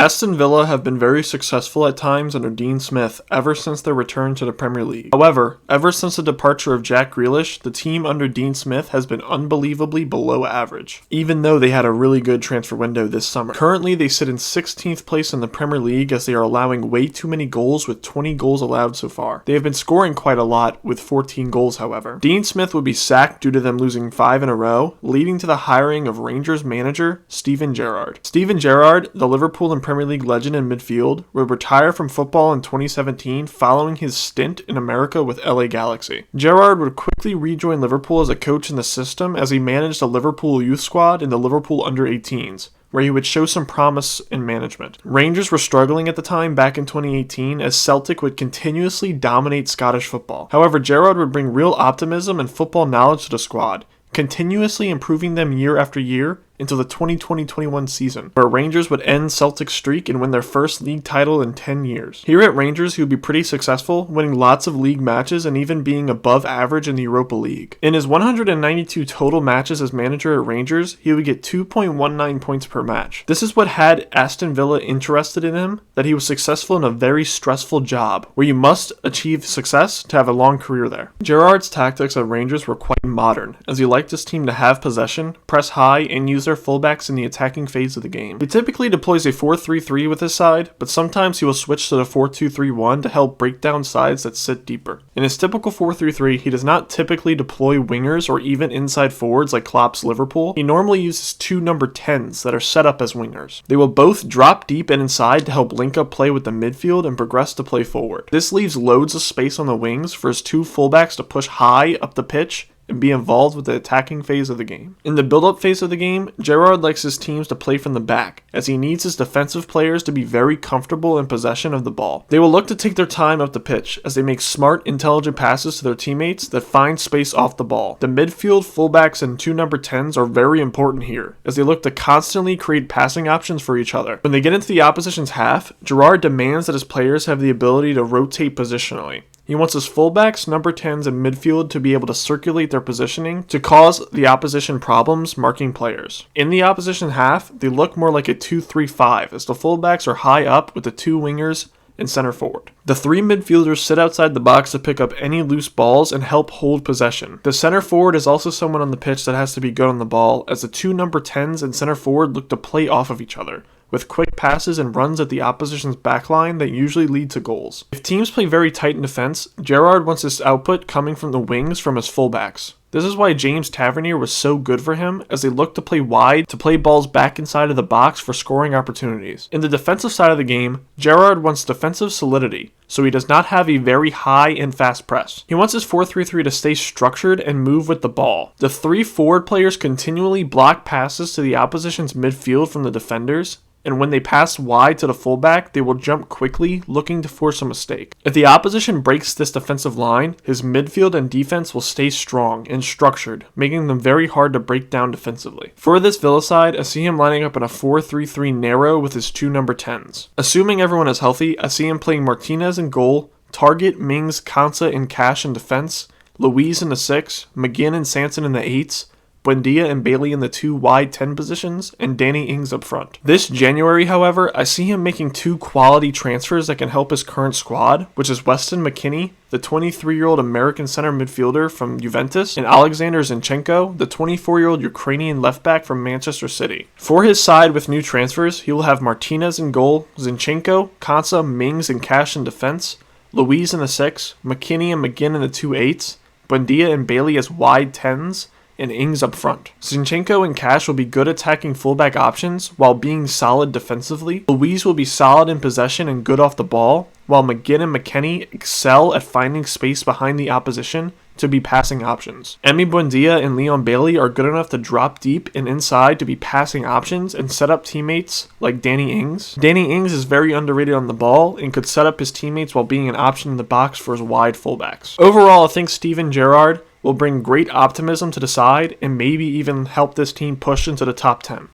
Aston Villa have been very successful at times under Dean Smith ever since their return to the Premier League. However, ever since the departure of Jack Grealish, the team under Dean Smith has been unbelievably below average, even though they had a really good transfer window this summer. Currently, they sit in 16th place in the Premier League as they are allowing way too many goals with 20 goals allowed so far. They have been scoring quite a lot with 14 goals, however. Dean Smith would be sacked due to them losing 5 in a row, leading to the hiring of Rangers manager Steven Gerrard. Steven Gerrard, the Liverpool and Premier League legend in midfield, would retire from football in 2017 following his stint in America with LA Galaxy. Gerrard would quickly rejoin Liverpool as a coach in the system as he managed the Liverpool youth squad in the Liverpool under-18s, where he would show some promise in management. Rangers were struggling at the time back in 2018 as Celtic would continuously dominate Scottish football. However, Gerrard would bring real optimism and football knowledge to the squad, continuously improving them year after year until the 2020-21 season, where Rangers would end Celtic's streak and win their first league title in 10 years. Here at Rangers, he would be pretty successful, winning lots of league matches and even being above average in the Europa League. In his 192 total matches as manager at Rangers, he would get 2.19 points per match. This is what had Aston Villa interested in him, that he was successful in a very stressful job, where you must achieve success to have a long career there. Gerrard's tactics at Rangers were quite modern, as he liked his team to have possession, press high, and use their fullbacks in the attacking phase of the game. He typically deploys a 4-3-3 with his side, but sometimes he will switch to the 4-2-3-1 to help break down sides that sit deeper. In his typical 4-3-3, he does not typically deploy wingers or even inside forwards like Klopp's Liverpool. He normally uses 2 number 10s that are set up as wingers. They will both drop deep and inside to help link up play with the midfield and progress to play forward. This leaves loads of space on the wings for his 2 fullbacks to push high up the pitch and be involved with the attacking phase of the game. In the build-up phase of the game, Gerrard likes his teams to play from the back, as he needs his defensive players to be very comfortable in possession of the ball. They will look to take their time up the pitch, as they make smart, intelligent passes to their teammates that find space off the ball. The midfield, fullbacks, and 2 number 10s are very important here, as they look to constantly create passing options for each other. When they get into the opposition's half, Gerrard demands that his players have the ability to rotate positionally. He wants his fullbacks, number 10s, and midfield to be able to circulate their positioning to cause the opposition problems marking players. In the opposition half, they look more like a 2-3-5 as the fullbacks are high up with the 2 wingers and center forward. The 3 midfielders sit outside the box to pick up any loose balls and help hold possession. The center forward is also someone on the pitch that has to be good on the ball, as the 2 number 10s and center forward look to play off of each other, with quick passes and runs at the opposition's backline that usually lead to goals. If teams play very tight in defense, Gerrard wants his output coming from the wings from his fullbacks. This is why James Tavernier was so good for him, as they look to play wide to play balls back inside of the box for scoring opportunities. In the defensive side of the game, Gerrard wants defensive solidity, so he does not have a very high and fast press. He wants his 4-3-3 to stay structured and move with the ball. The 3 forward players continually block passes to the opposition's midfield from the defenders, and when they pass wide to the fullback, they will jump quickly, looking to force a mistake. If the opposition breaks this defensive line, his midfield and defense will stay strong and structured, making them very hard to break down defensively. For this Villa side, I see him lining up in a 4-3-3 narrow with his 2 number 10s. Assuming everyone is healthy, I see him playing Martinez in goal, Target, Mings, Konsa, and Cash in defense, Luiz in the 6, McGinn and Sanson in the 8s, Buendia and Bailey in the 2 wide 10 positions, and Danny Ings up front. This January, however, I see him making 2 quality transfers that can help his current squad, which is Weston McKennie, the 23-year-old American center midfielder from Juventus, and Alexander Zinchenko, the 24-year-old Ukrainian left-back from Manchester City. For his side with new transfers, he will have Martinez in goal, Zinchenko, Konsa, Mings, and Cash in defense, Luiz in the 6, McKennie and McGinn in the 2 8s, Buendia and Bailey as wide 10s, and Ings up front. Zinchenko and Cash will be good attacking fullback options while being solid defensively. Luiz will be solid in possession and good off the ball, while McGinn and McKennie excel at finding space behind the opposition to be passing options. Emi Buendia and Leon Bailey are good enough to drop deep and inside to be passing options and set up teammates like Danny Ings. Danny Ings is very underrated on the ball and could set up his teammates while being an option in the box for his wide fullbacks. Overall, I think Steven Gerrard will bring great optimism to the side and maybe even help this team push into the top 10.